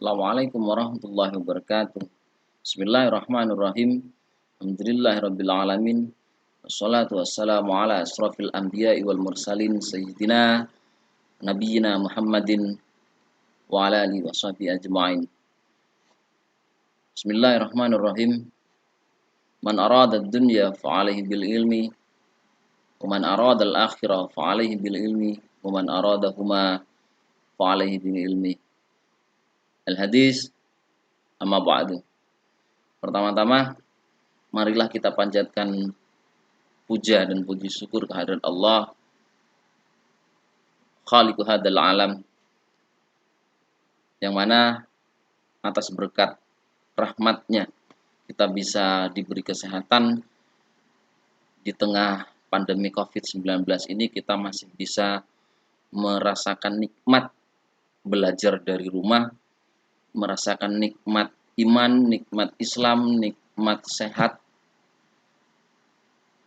Assalamualaikum warahmatullahi wabarakatuh. Bismillahirrahmanirrahim. Alhamdulillahirabbil alamin. Wassalatu wassalamu ala asrofil anbiya'i wal mursalin sayyidina nabiyyina Muhammadin wa ala alihi washabihi ajma'in. Bismillahirrahmanirrahim. Man arada ad-dunya fa'alaihi bil ilmi wa man arada al-akhirah fa'alaihi bil ilmi wa man aradahuma fa'alaihi bil ilmi. Al-hadis amma ba'du. Pertama-tama, marilah kita panjatkan puja dan puji syukur kehadirat Allah, Khaliqu hadzal alam, yang mana atas berkat rahmatnya kita bisa diberi kesehatan di tengah pandemi COVID-19 ini. Kita masih bisa merasakan nikmat belajar dari rumah, merasakan nikmat iman, nikmat Islam, nikmat sehat,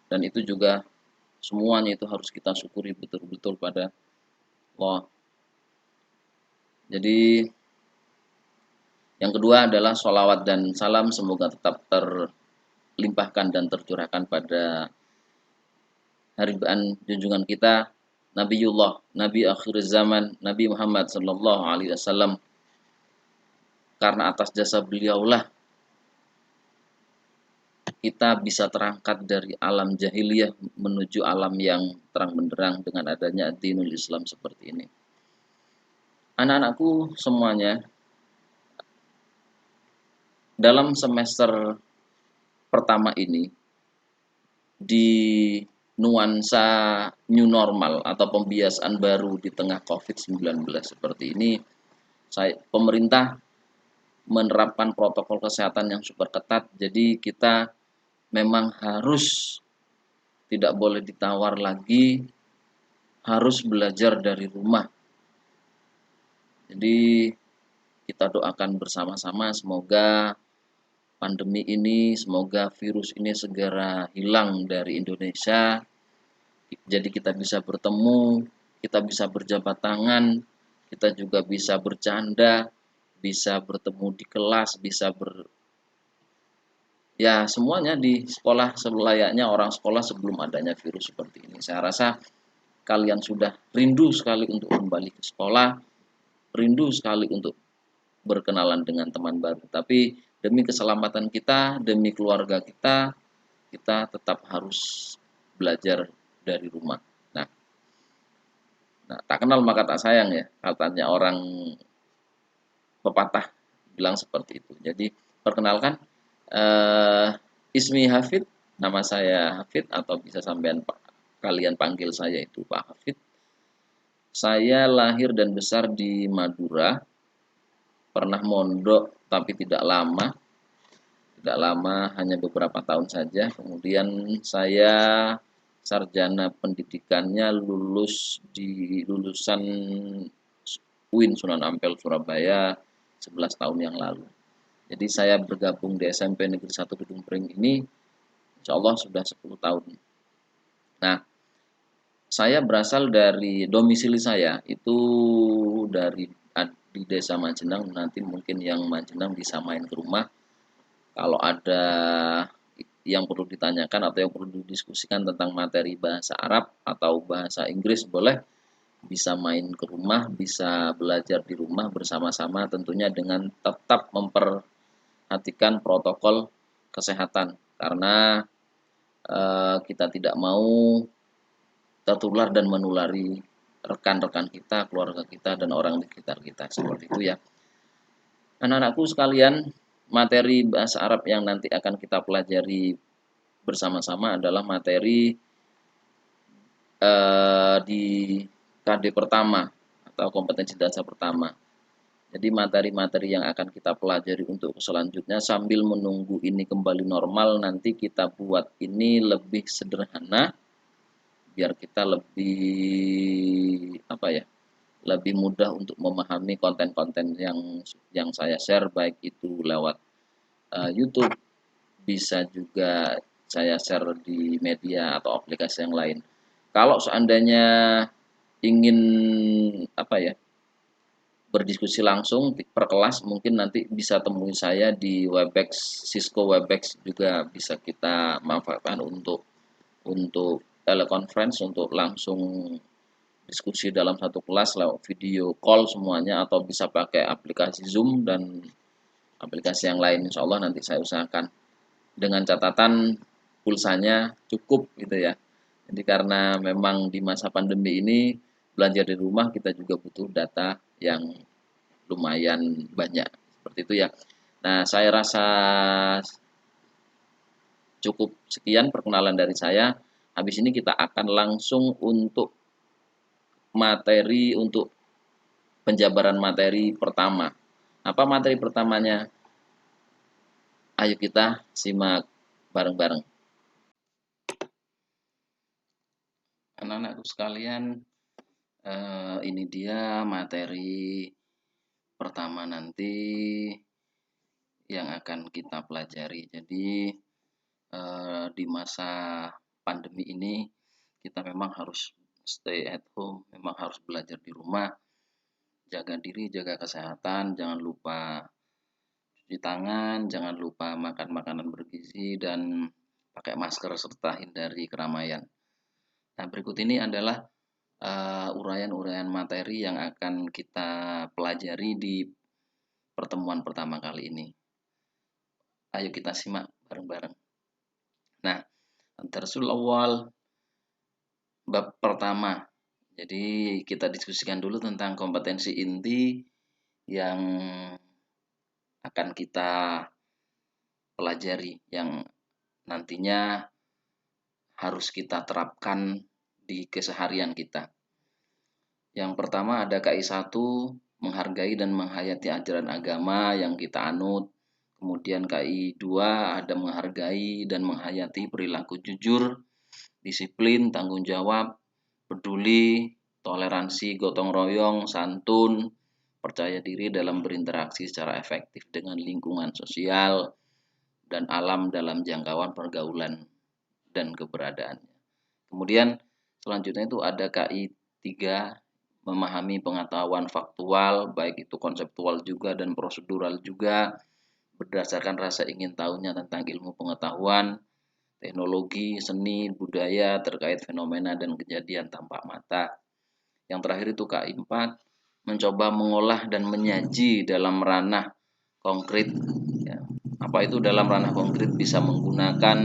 dan itu juga semuanya itu harus kita syukuri betul-betul pada Allah. Jadi yang kedua adalah sholawat dan salam semoga tetap terlimpahkan dan tercurahkan pada haribaan junjungan kita Nabiullah, Nabi akhir zaman, Nabi Muhammad sallallahu alaihi wasallam. Karena atas jasa beliaulah kita bisa terangkat dari alam jahiliyah menuju alam yang terang benderang dengan adanya dinul Islam seperti ini. Anak-anakku semuanya, dalam semester pertama ini di nuansa new normal atau pembiasaan baru di tengah COVID-19 seperti ini, pemerintah menerapkan protokol kesehatan yang super ketat. Jadi kita memang harus tidak boleh ditawar lagi, harus belajar dari rumah. Jadi kita doakan bersama-sama semoga pandemi ini, semoga virus ini segera hilang dari Indonesia. Jadi kita bisa bertemu, kita bisa berjabat tangan, kita juga bisa bercanda, bisa bertemu di kelas, bisa ya semuanya di sekolah selayaknya orang sekolah sebelum adanya virus seperti ini. Saya rasa kalian sudah rindu sekali untuk kembali ke sekolah, rindu sekali untuk berkenalan dengan teman baru. Tapi demi keselamatan kita, demi keluarga kita, kita tetap harus belajar dari rumah. Nah, tak kenal maka tak sayang ya, katanya orang pepatah bilang seperti itu. Jadi perkenalkan, Ismi Hafid, nama saya Hafid atau bisa kalian panggil saya itu Pak Hafid. Saya lahir dan besar di Madura, pernah mondok tapi tidak lama, hanya beberapa tahun saja. Kemudian saya sarjana pendidikannya lulus di lulusan UIN Sunan Ampel Surabaya 11 tahun yang lalu. Jadi saya bergabung di SMP Negeri 1 Gedung Pring ini insya Allah sudah 10 tahun. Nah, saya berasal dari domisili saya itu di desa Manjenang. Nanti mungkin yang Manjenang bisa main ke rumah. Kalau ada yang perlu ditanyakan atau yang perlu didiskusikan tentang materi bahasa Arab atau bahasa Inggris, boleh bisa main ke rumah, bisa belajar di rumah bersama-sama, tentunya dengan tetap memperhatikan protokol kesehatan, karena kita tidak mau tertular dan menulari rekan-rekan kita, keluarga kita, dan orang di sekitar kita. Seperti itu ya. Anak-anakku sekalian, materi bahasa Arab yang nanti akan kita pelajari bersama-sama adalah materi di KD pertama atau kompetensi dasar pertama. Jadi materi-materi yang akan kita pelajari untuk selanjutnya sambil menunggu ini kembali normal, nanti kita buat ini lebih sederhana biar kita lebih lebih mudah untuk memahami konten-konten yang saya share, baik itu lewat YouTube, bisa juga saya share di media atau aplikasi yang lain. Kalau seandainya ingin berdiskusi langsung per kelas, mungkin nanti bisa temui saya di Webex, Cisco Webex juga bisa kita manfaatkan untuk teleconference, untuk langsung diskusi dalam satu kelas lewat video call semuanya, atau bisa pakai aplikasi Zoom dan aplikasi yang lain. Insya Allah nanti saya usahakan, dengan catatan pulsanya cukup gitu ya. Jadi karena memang di masa pandemi ini belajar di rumah, kita juga butuh data yang lumayan banyak seperti itu ya. Nah, saya rasa cukup sekian perkenalan dari saya. Habis ini kita akan langsung untuk materi, untuk penjabaran materi pertama. Apa materi pertamanya? Ayo kita simak bareng-bareng. Anak-anakku sekalian, ini dia materi pertama nanti yang akan kita pelajari. Jadi di masa pandemi ini kita memang harus stay at home, memang harus belajar di rumah, jaga diri, jaga kesehatan, jangan lupa cuci tangan, jangan lupa makan makanan bergizi, dan pakai masker serta hindari keramaian. Nah, berikut ini adalah uraian-uraian materi yang akan kita pelajari di pertemuan pertama kali ini. Ayo kita simak bareng-bareng. Nah, Darsul Awal bab pertama. Jadi kita diskusikan dulu tentang kompetensi inti yang akan kita pelajari, yang nantinya harus kita terapkan di keseharian kita. Yang pertama ada KI 1, menghargai dan menghayati ajaran agama yang kita anut. Kemudian KI 2 ada menghargai dan menghayati perilaku jujur, disiplin, tanggung jawab, peduli, toleransi, gotong royong, santun, percaya diri dalam berinteraksi secara efektif dengan lingkungan sosial dan alam dalam jangkauan pergaulan dan keberadaannya. Kemudian selanjutnya itu ada KI 3, memahami pengetahuan faktual, baik itu konseptual juga dan prosedural juga, berdasarkan rasa ingin tahunya tentang ilmu pengetahuan, teknologi, seni, budaya terkait fenomena dan kejadian tampak mata. Yang terakhir itu KI 4, mencoba mengolah dan menyaji dalam ranah konkret. Ya. Apa itu dalam ranah konkret? Bisa menggunakan,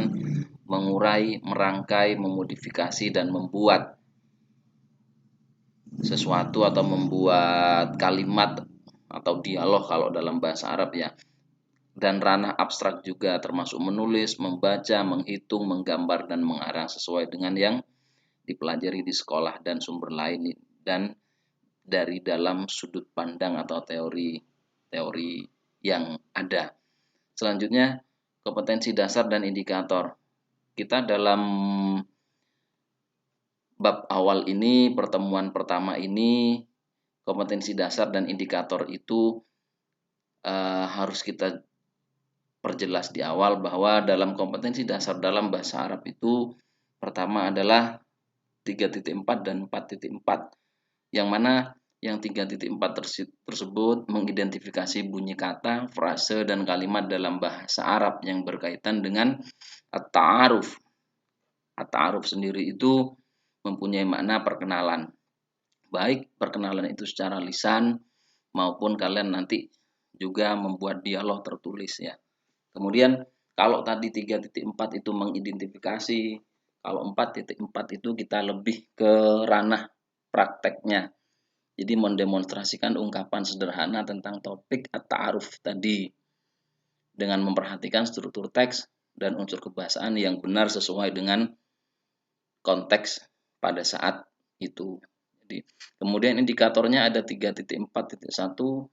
mengurai, merangkai, memodifikasi, dan membuat sesuatu atau membuat kalimat atau dialog kalau dalam bahasa Arab ya. Dan ranah abstrak juga, termasuk menulis, membaca, menghitung, menggambar, dan mengarang sesuai dengan yang dipelajari di sekolah dan sumber lain, dan dari dalam sudut pandang atau teori yang ada. Selanjutnya, kompetensi dasar dan indikator. Kita dalam bab awal ini, pertemuan pertama ini, kompetensi dasar dan indikator itu harus kita perjelas di awal bahwa dalam kompetensi dasar dalam bahasa Arab itu pertama adalah 3.4 dan 4.4, yang mana yang 3.4 tersebut mengidentifikasi bunyi kata, frase, dan kalimat dalam bahasa Arab yang berkaitan dengan at-ta'aruf. At-ta'aruf sendiri itu mempunyai makna perkenalan, baik perkenalan itu secara lisan maupun kalian nanti juga membuat dialog tertulis ya. Kemudian kalau tadi 3.4 itu mengidentifikasi, kalau 4.4 itu kita lebih ke ranah prakteknya. Jadi mendemonstrasikan ungkapan sederhana tentang topik at-ta'aruf tadi dengan memperhatikan struktur teks dan unsur kebahasaan yang benar sesuai dengan konteks pada saat itu. Jadi, kemudian indikatornya ada 3.4.1,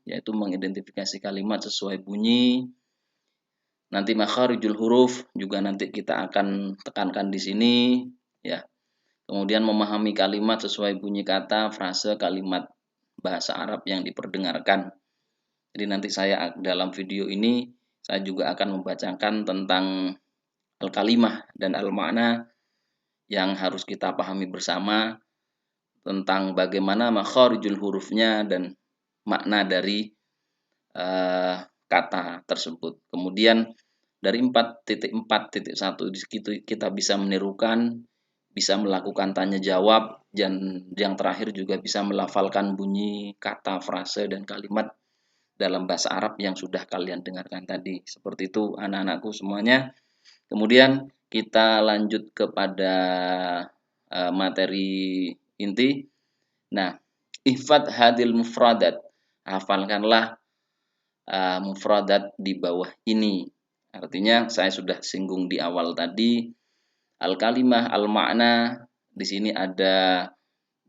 yaitu mengidentifikasi kalimat sesuai bunyi. Nanti makharijul huruf juga nanti kita akan tekankan di sini ya. Kemudian memahami kalimat sesuai bunyi kata, frase, kalimat bahasa Arab yang diperdengarkan. Jadi nanti saya dalam video ini saya juga akan membacakan tentang al-kalimah dan al-makna yang harus kita pahami bersama, tentang bagaimana makharijul hurufnya dan makna dari kata tersebut. Kemudian dari 4.4.1 di situ kita bisa menirukan, bisa melakukan tanya jawab, dan yang terakhir juga bisa melafalkan bunyi kata, frase, dan kalimat dalam bahasa Arab yang sudah kalian dengarkan tadi. Seperti itu anak-anakku semuanya. Kemudian kita lanjut kepada materi inti. Nah, ihfad hadil mufradat. Hafalkanlah mufradat di bawah ini. Artinya saya sudah singgung di awal tadi, al-kalimah, al-makna, di sini ada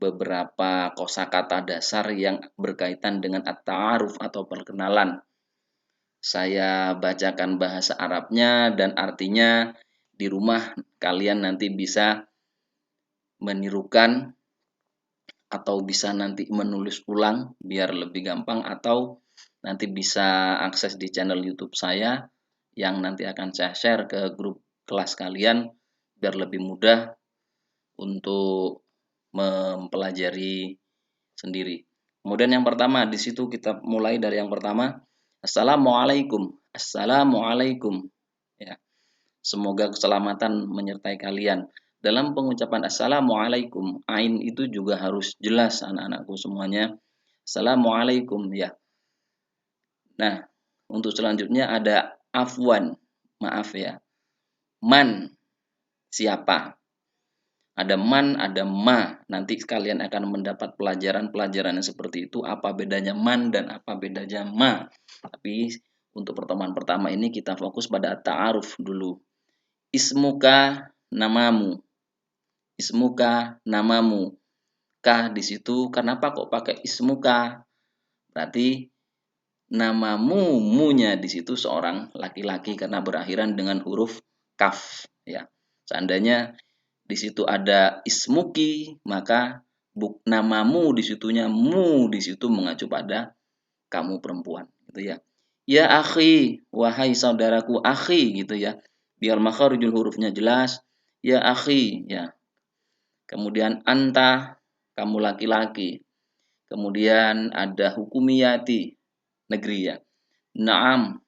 beberapa kosakata dasar yang berkaitan dengan at-ta'aruf atau perkenalan. Saya bacakan bahasa Arabnya dan artinya di rumah kalian nanti bisa menirukan atau bisa nanti menulis ulang biar lebih gampang, atau nanti bisa akses di channel YouTube saya yang nanti akan saya share ke grup kelas kalian biar lebih mudah untuk mempelajari sendiri. Kemudian yang pertama, di situ kita mulai dari yang pertama, Assalamualaikum. Assalamualaikum. Ya. Semoga keselamatan menyertai kalian. Dalam pengucapan Assalamualaikum, ain itu juga harus jelas anak-anakku semuanya. Assalamualaikum ya. Nah, untuk selanjutnya ada afwan, maaf ya. Man, siapa? Ada man, ada ma. Nanti kalian akan mendapat pelajaran-pelajaran yang seperti itu. Apa bedanya man dan apa bedanya ma. Tapi untuk pertemuan pertama ini kita fokus pada ta'aruf dulu. Ismuka, namamu. Ismuka, namamu. Kah di situ, kenapa kok pakai ismuka? Berarti namamu, munya di situ seorang laki-laki karena berakhiran dengan huruf kaf. Ya, seandainya di situ ada ismuki, maka namamu di situnya mu di situ mengacu pada kamu perempuan, gitu ya. Ya akhi, wahai saudaraku, akhi gitu ya. Biar makharijul hurufnya jelas. Ya akhi, ya. Kemudian anta, kamu laki-laki. Kemudian ada hukumiyati, negeri ya. Naam,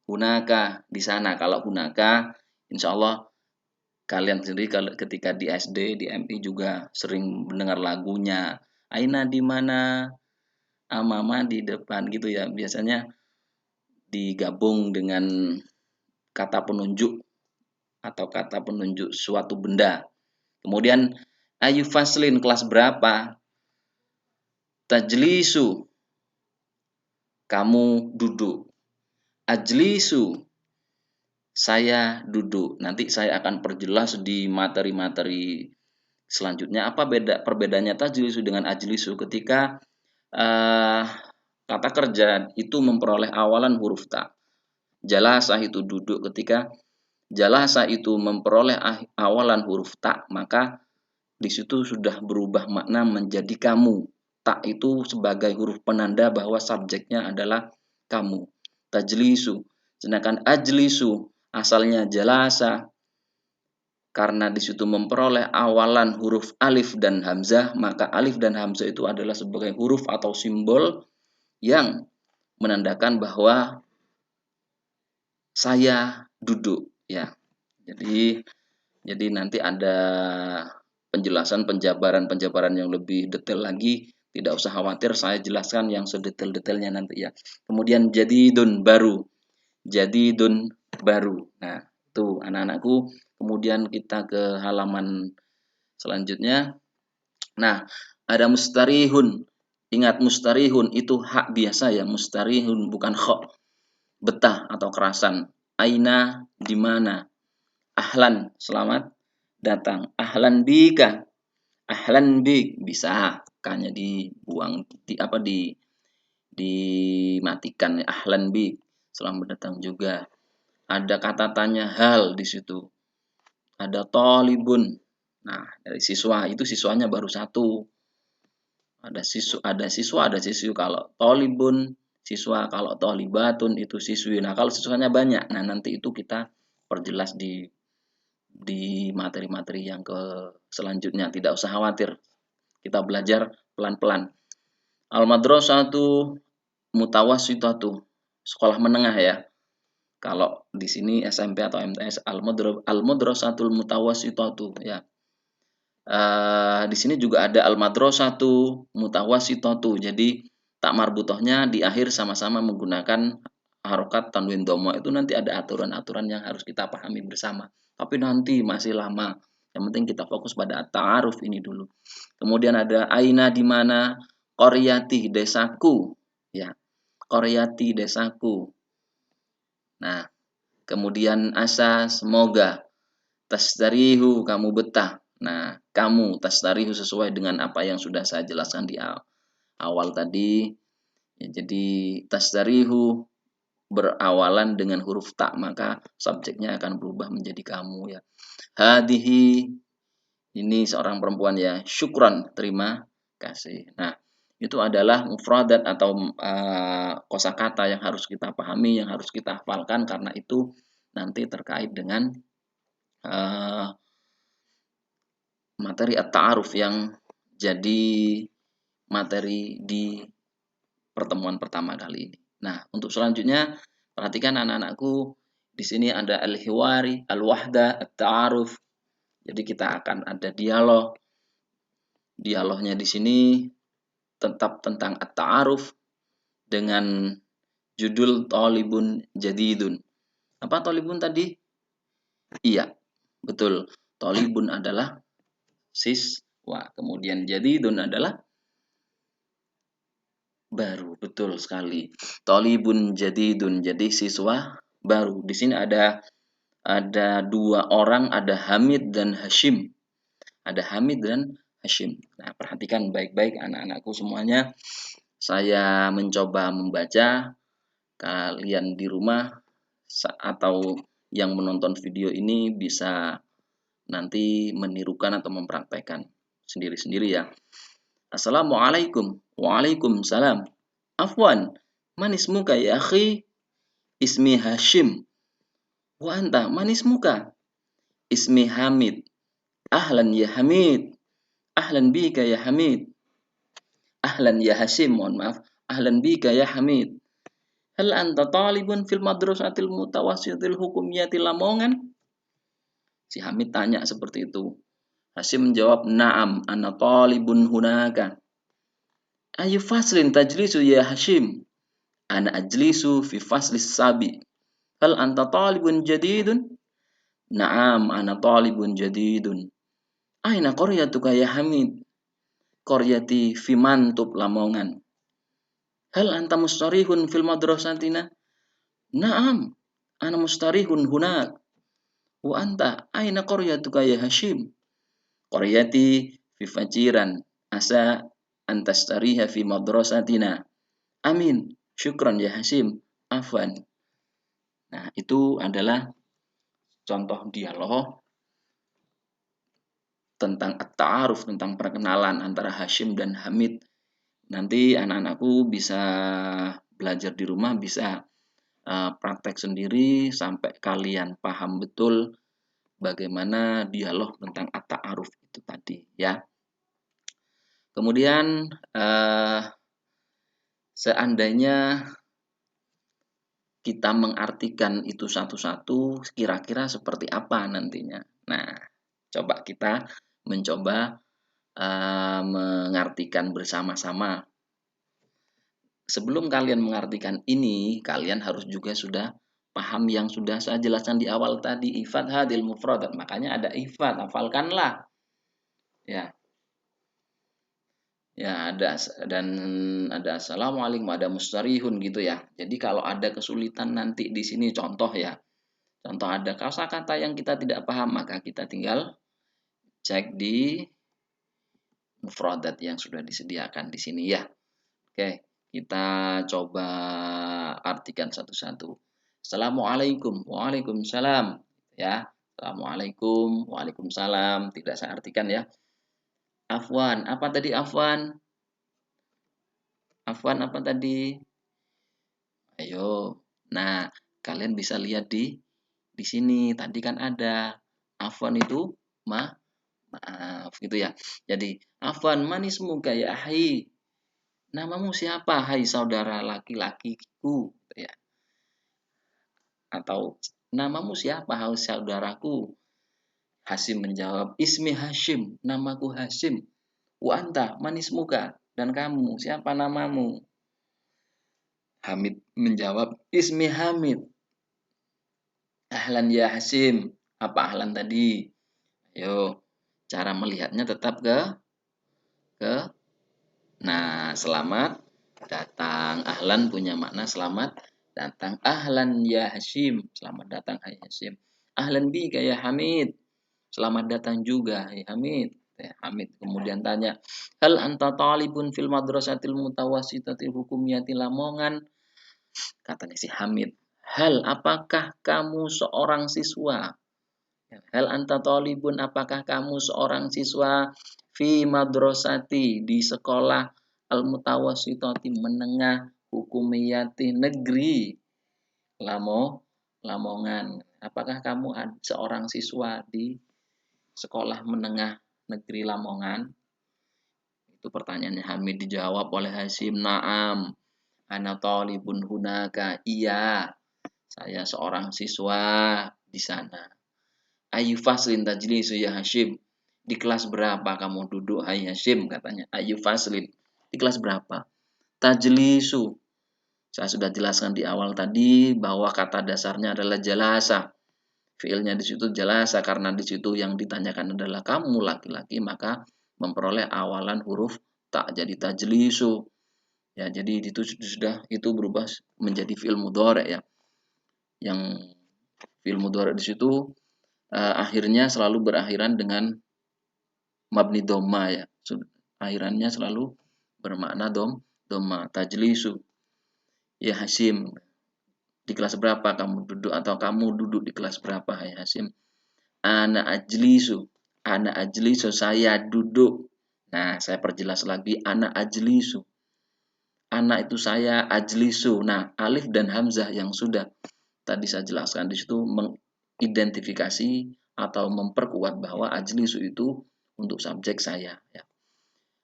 hunaka, di sana. Kalau hunaka, insya Allah kalian sendiri kalau ketika di SD, di MI juga sering mendengar lagunya. Aina di mana, amama di depan gitu ya. Biasanya digabung dengan kata penunjuk atau kata penunjuk suatu benda. Kemudian ayu faslin, kelas berapa? Tajlisu, kamu duduk. Ajlisu, saya duduk. Nanti saya akan perjelas di materi-materi selanjutnya apa perbedaannya tajlisu dengan ajlisu ketika kata kerja itu memperoleh awalan huruf ta. Jalasa itu duduk, ketika jalasa itu memperoleh awalan huruf ta, maka di situ sudah berubah makna menjadi kamu. Ta itu sebagai huruf penanda bahwa subjeknya adalah kamu. Tajlisu. Sedangkan ajlisu asalnya jalasa, karena di situ memperoleh awalan huruf alif dan hamzah, maka alif dan hamzah itu adalah sebagai huruf atau simbol yang menandakan bahwa saya duduk ya. Jadi nanti ada penjelasan penjabaran yang lebih detail lagi, tidak usah khawatir, saya jelaskan yang sedetail-detailnya nanti ya. Kemudian jadidun, baru. Jadidun, baru. Nah, itu anak-anakku. Kemudian kita ke halaman selanjutnya. Nah, ada mustarihun. Ingat, mustarihun itu hak biasa ya, mustarihun bukan kho. Betah atau kerasan. Aina, di mana? Ahlan, selamat datang. Ahlan bika. Ahlan bik, bisa kanya dibuang dimatikan ya. Ahlan bik, selamat datang juga. Ada kata tanya hal di situ. Ada tolibun. Nah, dari siswa itu siswanya baru satu. Ada siswa, ada siswi. Kalau tolibun siswa, kalau tolibatun itu siswi. Nah, kalau siswanya banyak, nah nanti itu kita perjelas di materi-materi yang ke selanjutnya. Tidak usah khawatir. Kita belajar pelan-pelan. Al-madrasatu mutawassitatu, sekolah menengah ya. Kalau di sini SMP atau MTS, al-madrasatul mutawassitatu ya. Di sini juga ada al-madrasatu mutawassitatu. Jadi tak marbutohnya di akhir sama-sama menggunakan harokat tanwin dhamma. Itu nanti ada aturan-aturan yang harus kita pahami bersama. Tapi nanti masih lama. Yang penting kita fokus pada ta'aruf ini dulu. Kemudian ada aina di mana, qaryati desaku ya. Qaryati desaku. Nah, kemudian asa semoga, tasdarihu kamu betah. Nah, kamu tasdarihu sesuai dengan apa yang sudah saya jelaskan di awal tadi. Ya, jadi tasdarihu berawalan dengan huruf ta, maka subjeknya akan berubah menjadi kamu ya. Hadihi, ini seorang perempuan ya. Syukran, terima kasih. Nah, itu adalah mufradat atau kosakata yang harus kita pahami, yang harus kita hafalkan, karena itu nanti terkait dengan materi at-ta'aruf yang jadi materi di pertemuan pertama kali ini. Nah, untuk selanjutnya perhatikan anak-anakku, di sini ada al-hiwari, al-wahda, at-ta'aruf. Jadi kita akan ada dialog. Dialognya di sini tetap tentang at-ta'aruf dengan judul Thalibun Jadidun. Apa Thalibun tadi? Iya, betul. Thalibun adalah siswa. Kemudian Jadidun adalah baru, betul sekali. Thalibun Jadidun, jadi siswa baru. Di sini ada dua orang, ada Hamid dan Hashim. Ada Hamid dan Hashim. Nah, perhatikan baik-baik anak-anakku semuanya. Saya mencoba membaca, kalian di rumah atau yang menonton video ini bisa nanti menirukan atau mempraktekkan sendiri-sendiri ya. Assalamualaikum. Waalaikumsalam. Afwan, man ismuka ya akhi? Ismi Hashim. Wa anta, man ismuka? Ismi Hamid. Ahlan ya Hamid. Ahlan bika ya Hamid. Ahlan ya Hashim, mohon maaf. Ahlan bika ya Hamid. Hal anta talibun fil madrasatil mutawassitil hukumiyatil Lamongan? Si Hamid tanya seperti itu. Hashim menjawab, "Na'am, ana talibun hunaka." Ayu faslin tajlisu ya Hashim? Ana ajlisu fi faslis sabi. Hal anta talibun jadidun? Na'am, ana talibun jadidun. Aina qaryatuka ya Hamid? Qaryati fi Mantub Lamongan. Hal anta mustarihun fil madrasatina? Na'am, ana mustarihun hunak. Wa anta aina qaryatuka ya Hashim? Qaryati fi Fajiran. Asa antastariha fi madrasatina. Amin. Syukran ya Hashim. Afwan. Nah, itu adalah contoh dialog tentang at-ta'aruf, tentang perkenalan antara Hashim dan Hamid. Nanti anak-anakku bisa belajar di rumah, bisa praktek sendiri sampai kalian paham betul bagaimana dialog tentang at-ta'aruf itu tadi ya. Kemudian seandainya kita mengartikan itu satu-satu, kira-kira seperti apa nantinya. Nah, coba kita mencoba mengartikan bersama-sama. Sebelum kalian mengartikan ini, kalian harus juga sudah paham yang sudah saya jelaskan di awal tadi, ifad hadil mufradat. Makanya ada ifad, hafalkanlah. Ya. Ya, ada assalamualaikum, ada mustarihun gitu ya. Jadi kalau ada kesulitan nanti di sini contoh ya. Contoh ada kosakata yang kita tidak paham, maka kita tinggal cek di mufradat yang sudah disediakan di sini ya. Oke, kita coba artikan satu-satu. Assalamualaikum, waalaikumsalam. Ya, assalamualaikum, waalaikumsalam. Tidak saya artikan ya. Afwan, apa tadi Afwan? Afwan apa tadi? Ayo. Nah, kalian bisa lihat di sini. Tadi kan ada Afwan itu maaf gitu ya. Jadi, Afwan manis muka ya ahi. namamu siapa hai saudara laki-lakiku, gitu ya. Atau namamu siapa hai saudaraku? Hasim menjawab, ismi Hashim, namaku Hashim. Wa anta, manis muka. Dan kamu, siapa namamu? Hamid menjawab, ismi Hamid. Ahlan ya Hashim. Apa ahlan tadi? Ayo, cara melihatnya tetap ke nah, selamat datang. Ahlan punya makna selamat datang. Ahlan ya Hashim. Selamat datang hai Hashim. Ahlan bika ya Hamid. Selamat datang juga hai Hamid. Hamid kemudian tanya, hal anta talibun fil madrasatil mutawassitatil hukumiyatil Lamongan? Katanya si Hamid, hal apakah kamu seorang siswa? Hal anta talibun, apakah kamu seorang siswa fi madrasati di sekolah al-mutawassitati menengah hukumiyati negeri Lamongan. Apakah kamu seorang siswa di sekolah menengah negeri Lamongan? Itu pertanyaannya. Hamid dijawab oleh Hasim, na'am. Ana talibun hunaka. Iya, saya seorang siswa di sana. Ayu faslin tajlisu ya Hashim. Di kelas berapa kamu duduk hai Hashim, katanya. Ayu faslin. Di kelas berapa? Tajlisu. Saya sudah jelaskan di awal tadi bahwa kata dasarnya adalah jalasa. Fiilnya di situ jalasa karena di situ yang ditanyakan adalah kamu laki-laki, maka memperoleh awalan huruf tak jadi tajlisu. Ya, jadi itu berubah menjadi fiil mudhari ya. Yang fiil mudhari di situ akhirnya selalu berakhiran dengan mabni dhamma ya. Akhirannya selalu bermakna dhamma, tajlisu. Ya Hasim, di kelas berapa kamu duduk, atau kamu duduk di kelas berapa hai Hasim? Ana ajlisu. Ana ajlisu, saya duduk. Nah, saya perjelas lagi, ana ajlisu. Ana itu saya, ajlisu. Nah, alif dan hamzah yang sudah tadi saya jelaskan di situ mengidentifikasi atau memperkuat bahwa ajlisu itu untuk subjek saya ya.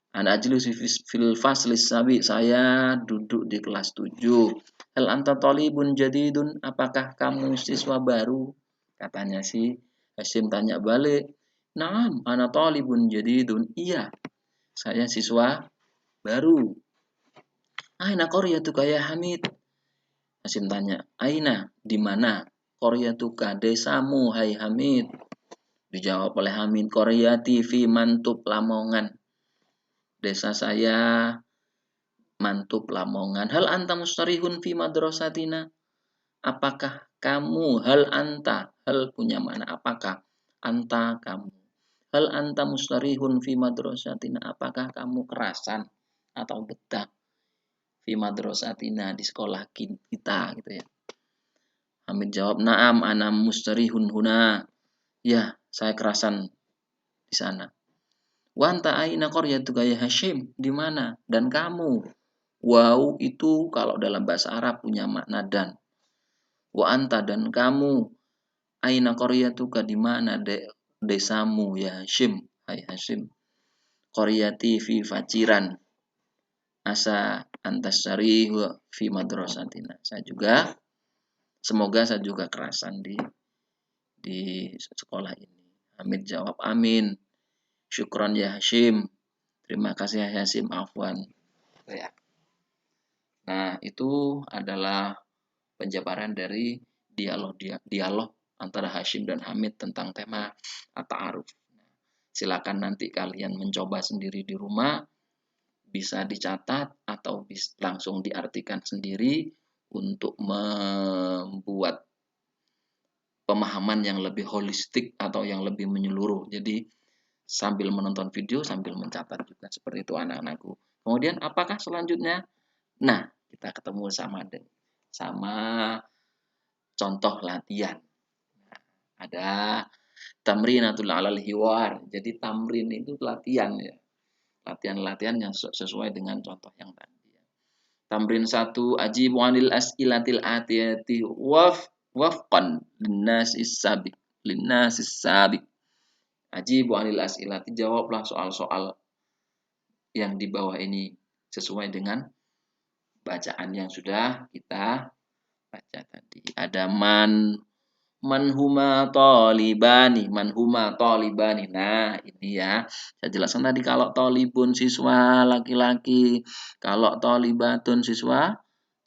Ana ajlisu fil faslis sabi, saya duduk di kelas 7. Hal anta talibun jadidun, apakah kamu siswa baru? Katanya si Hasim tanya balik. Naam, ana talibun jadidun. Iya, saya siswa baru. Aina qaryatuka ya Hamid? Hasim tanya, aina, di mana? Qaryatuka, desamu hai Hamid. Dijawab oleh Hamid, qaryati fi Mantub Lamongan. Desa saya Mantub Lamongan. Hal anta mustarihun fi madrasatina? Apakah kamu, hal anta, hal punya mana? Apakah anta kamu? Hal anta mustarihun fi madrasatina? Apakah kamu kerasan atau betah fi madrasatina di sekolah kita gitu ya. Hamid jawab, na'am ana mustarihun huna. Ya, saya kerasan di sana. Wa anta aina qaryatuka ya Hashim? Di mana? Dan kamu? Wow itu kalau dalam bahasa Arab punya makna dan. Wa anta, dan kamu? Aina qaryatuka, di mana desamu ya Hashim? Hai Hashim. Qaryati fi Faciran. Asa antasarihu fi madrasatina. Semoga saya juga kerasan di sekolah ini. Hamid jawab amin. Syukron ya Hashim. Terima kasih ya Hashim, afwan. Ya. Nah, itu adalah penjabaran dari dialog antara Hashim dan Hamid tentang tema at-ta'aruf. Silakan nanti kalian mencoba sendiri di rumah, bisa dicatat atau langsung diartikan sendiri untuk membuat pemahaman yang lebih holistik atau yang lebih menyeluruh. Jadi sambil menonton video sambil mencatat juga, seperti itu anak-anakku. Kemudian apakah selanjutnya? Nah, kita ketemu sama contoh latihan. Ada tamrinatul alal hiwar. Jadi tamrin itu latihan ya. Latihan-latihan yang sesuai dengan contoh yang tadi. Tamrin 1, ajibu anil as'ilatil atiyati wafqan linnasis sabiq. Ajibu anil as'ilati, jawablah soal-soal yang di bawah ini sesuai dengan bacaan yang sudah kita baca tadi. Ada manhuma tolibani, manhuma tolibani. Nah, ini ya. Saya jelaskan tadi kalau tolibun siswa laki-laki, kalau tolibatun siswa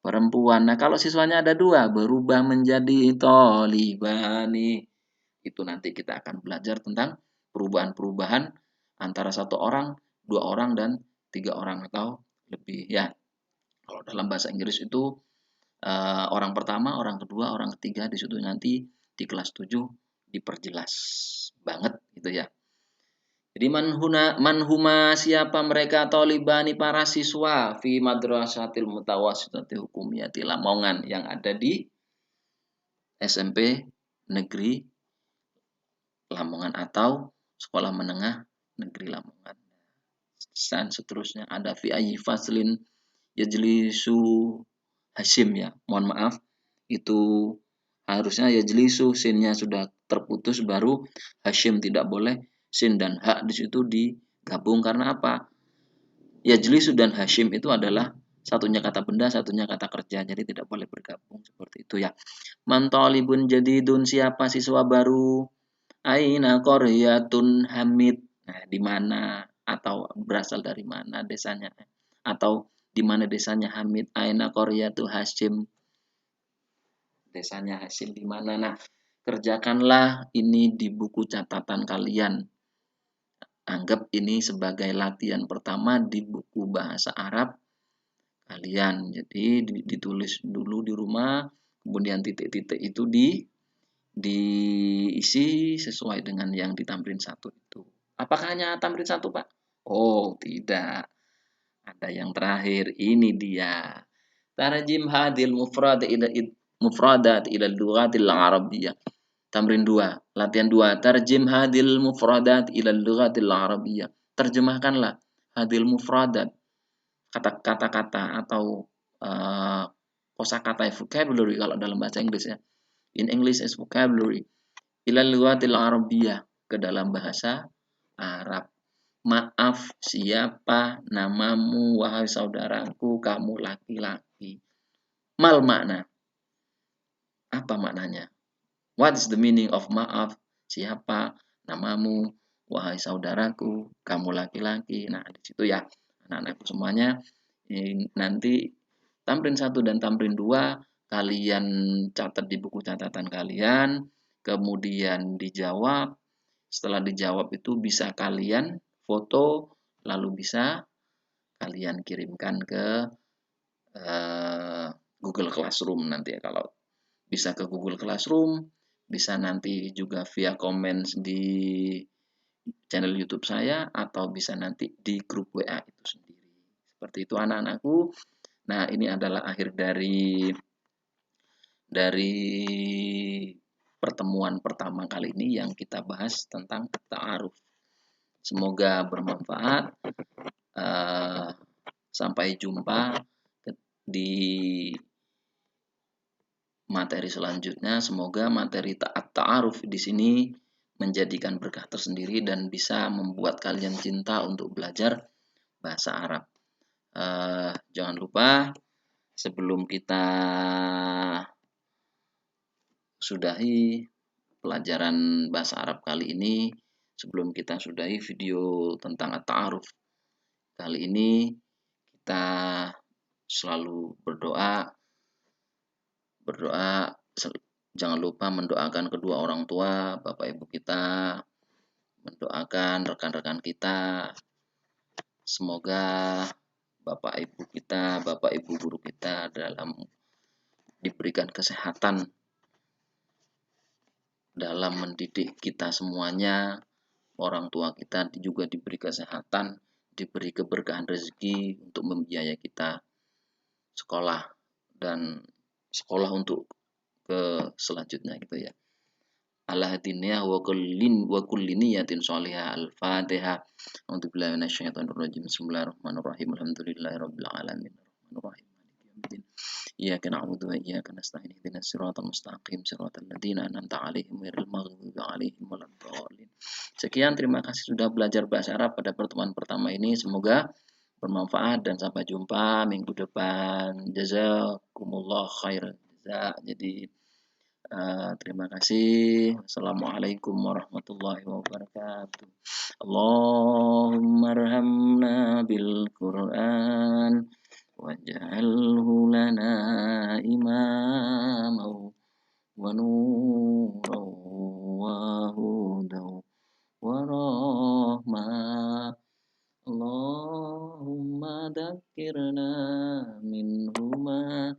perempuan. Nah, kalau siswanya ada dua, berubah menjadi tolibani. Itu nanti kita akan belajar tentang perubahan-perubahan antara satu orang, dua orang, dan tiga orang atau lebih ya. Kalau dalam bahasa Inggris itu orang pertama, orang kedua, orang ketiga di situ nanti di kelas 7 diperjelas banget gitu ya. Jadi manhuma siapa mereka tolibani para siswa fi madrasatil mutawassitati hukumiyati Lamongan yang ada di SMP Negeri Lamongan atau Sekolah Menengah Negeri Lamongan. Dan seterusnya ada fi ayyi faslin yajlisu Hashim ya. Mohon maaf itu harusnya yajlisu sinnya sudah terputus baru Hashim, tidak boleh sin dan ha di situ digabung karena apa? Yajlisu dan Hashim itu adalah satunya kata benda, satunya kata kerja, jadi tidak boleh bergabung seperti itu ya. Man talibun jadidun siapa siswa baru? Aina qaryatun Hamid. Nah, di mana atau berasal dari mana desanya? Atau di mana desanya Hamid? Aina qaryatu Hashim. Desanya Hashim di mana? Nah, kerjakanlah ini di buku catatan kalian. Anggap ini sebagai latihan pertama di buku bahasa Arab kalian. Jadi ditulis dulu di rumah, kemudian titik-titik itu diisi sesuai dengan yang di tamrin 1 itu. Apakah hanya tamrin 1, Pak? Oh, tidak. Ada yang terakhir, ini dia. Tarjim hadil mufradat ila lughatil arabiyyah. Tamrin 2, latihan 2. Tarjim hadil mufradat ila lughatil arabiyyah. Terjemahkanlah hadil mufradat, kata-kata atau kosakata vocabulary kalau dalam bahasa Inggris ya. In English is vocabulary. Ila lughatil arabiyyah, ke dalam bahasa Arab. Maaf, siapa namamu wahai saudaraku, kamu laki-laki. Mal makna. Apa maknanya? What is the meaning of maaf? Siapa namamu wahai saudaraku, kamu laki-laki. Nah, di situ ya anak-anakku semuanya. Nanti tamrin 1 dan tamrin 2 kalian catat di buku catatan kalian, kemudian dijawab. Setelah dijawab itu bisa kalian foto, lalu bisa kalian kirimkan ke Google Classroom nanti ya. Kalau bisa ke Google Classroom, bisa nanti juga via comments di channel YouTube saya, atau bisa nanti di grup WA itu sendiri. Seperti itu anak-anakku. Nah, ini adalah akhir dari pertemuan pertama kali ini yang kita bahas tentang ta'aruf. Semoga bermanfaat. Sampai jumpa di materi selanjutnya. Semoga materi ta'aruf di sini menjadikan berkah tersendiri dan bisa membuat kalian cinta untuk belajar bahasa Arab. Jangan lupa sebelum kita sudahi pelajaran bahasa Arab kali ini, sebelum kita sudahi video tentang at-ta'aruf kali ini, kita selalu berdoa. Jangan lupa mendoakan kedua orang tua, bapak ibu kita, mendoakan rekan-rekan kita. Semoga bapak ibu kita, bapak ibu guru kita dalam diberikan kesehatan dalam mendidik kita semuanya. Orang tua kita juga diberi kesehatan, diberi keberkahan rezeki untuk membiayai kita sekolah dan sekolah untuk ke selanjutnya gitu ya. Ala hadiniyah wa kulli niyatin sholihah. Al-Fatihah. A'udzubillahi minasyaitonir rajim. Bismillahirrahmanirrahim. Alhamdulillahirabbil alamin. Arrahmanirrahim. Maliki yaumiddin. Iyyaka na'budu wa iyyaka nasta'in. Ihdinas siratal mustaqim. Siratal ladzina an'amta 'alaihim ghairil maghdubi 'alaihim waladdallin. Sekian, terima kasih sudah belajar bahasa Arab pada pertemuan pertama ini. Semoga bermanfaat dan sampai jumpa minggu depan. Jazakumullah khairan jazak. Jadi terima kasih. Assalamualaikum warahmatullahi wabarakatuh. Allahumma arhamna bil Qur'an waj'alhu lana imama wa nuran wa hudan wa rahmah. Allahumma dhakkirna minhuma